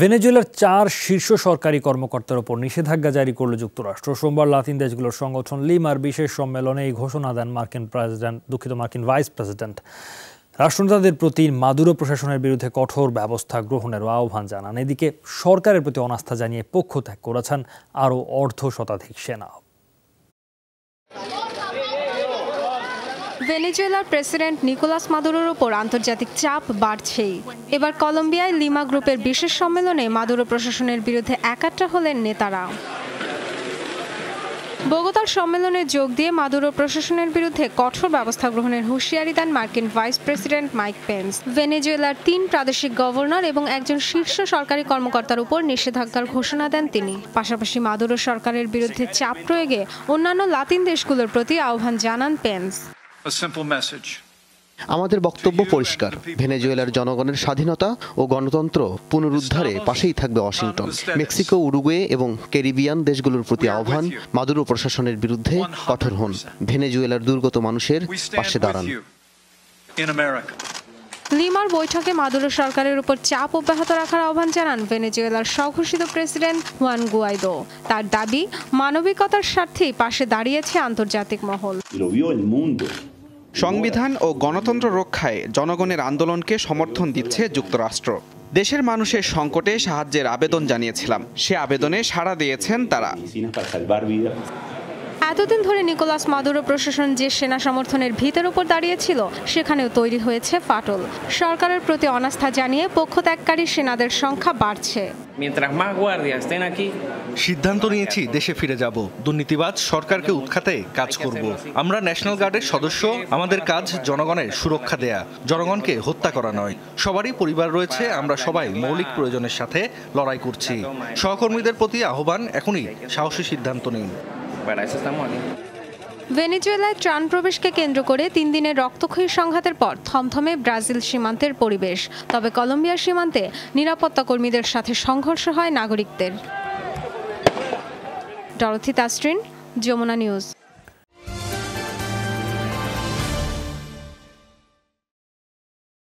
ভেনেজুয়েলার ৪ শীর্ষ সরকারি কর্মকর্তার উপর নিষেধাজ্ঞা জারি করল যুক্তরাষ্ট্র। সোমবার লাতিন দেশগুলোর সংগঠন লিমার বিশেষ সম্মেলনে এই ঘোষণা দেন মার্কিন ভাইস প্রেসিডেন্ট। রাষ্ট্রনেতাদের প্রতি মাদুরো প্রশাসনের বিরুদ্ধে কঠোর ব্যবস্থা গ্রহণেরও আহ্বান জানান। এদিকে সরকারের প্রতি অনাস্থা জানিয়ে পক্ষ ত্যাগ করেছেন আরও অর্ধশতাধিক সেনা। ভেনেজুয়েলার প্রেসিডেন্ট নিকোলাস মাদুরোর উপর আন্তর্জাতিক চাপ বাড়ছেই। এবার কলম্বিয়ায় লিমা গ্রুপের বিশেষ সম্মেলনে মাদুরো প্রশাসনের বিরুদ্ধে একাট্টা হলেন নেতারা। বোগোতার সম্মেলনে যোগ দিয়ে মাদুরো প্রশাসনের বিরুদ্ধে কঠোর ব্যবস্থা গ্রহণের হুঁশিয়ারি দেন মার্কিন ভাইস প্রেসিডেন্ট মাইক পেন্স। ভেনেজুয়েলার ৩ প্রাদেশিক গভর্নর এবং একজন শীর্ষ সরকারি কর্মকর্তার উপর নিষেধাজ্ঞার ঘোষণা দেন তিনি। পাশাপাশি মাদুরো সরকারের বিরুদ্ধে চাপ প্রয়োগে অন্যান্য লাতিন দেশগুলোর প্রতি আহ্বান জানান পেন্স। আমাদের বক্তব্য পরিষ্কার, ভেনেজুয়েলার জনগণের স্বাধীনতা ও গণতন্ত্র পুনরুদ্ধারে পাশেই থাকবে ওয়াশিংটন। মেক্সিকো, উরুগুয়ে এবং ক্যারিবিয়ান দেশগুলোর প্রতি আহ্বান, মাদুরো প্রশাসনের বিরুদ্ধে কঠোর হন, ভেনেজুয়েলার দুর্গত মানুষের পাশে দাঁড়ান। লিমার বৈঠকে মাদুরো সরকারের উপর চাপ অব্যাহত রাখার আহ্বান জানান ভেনেজুয়েলার স্বঘোষিত প্রেসিডেন্ট হুয়ান গুয়াইদো। তার দাবি, মানবিকতার স্বার্থেই পাশে দাঁড়িয়েছে আন্তর্জাতিক মহল। সংবিধান ও গণতন্ত্র রক্ষায় জনগণের আন্দোলনকে সমর্থন দিচ্ছে যুক্তরাষ্ট্র। দেশের মানুষের সংকটে সাহায্যের আবেদন জানিয়েছিলাম, সে আবেদনে সাড়া দিয়েছেন তারা। এতদিন ধরে নিকোলাস মাদুরো প্রশাসন যে সেনা সমর্থনের ভিতের উপর দাঁড়িয়েছিল, সেখানেও তৈরি হয়েছে ফাটল। সরকারের প্রতি অনাস্থা জানিয়ে পক্ষ ত্যাগকারী সেনাদের সংখ্যা বাড়ছে। সিদ্ধান্ত নিয়েছি দেশে ফিরে যাব, দুর্নীতিবাজ সরকারকে উৎখাতে কাজ করব। আমরা ন্যাশনাল গার্ডের সদস্য, আমাদের কাজ জনগণের সুরক্ষা দেয়া, জনগণকে হত্যা করা নয়। সবারই পরিবার রয়েছে, আমরা সবাই মৌলিক প্রয়োজনের সাথে লড়াই করছি। সহকর্মীদের প্রতি আহ্বান, এখনই সাহসী সিদ্ধান্ত নিন। ভেনেজুয়েলায় ত্রাণ প্রবেশকে কেন্দ্র করে 3 দিনের রক্তক্ষয়ী সংঘাতের পর থমথমে ব্রাজিল সীমান্তের পরিবেশ। তবে কলম্বিয়ার সীমান্তে নিরাপত্তা কর্মীদের সাথে সংঘর্ষ হয় নাগরিকদের। Dorothy Tasrin, Jamuna news.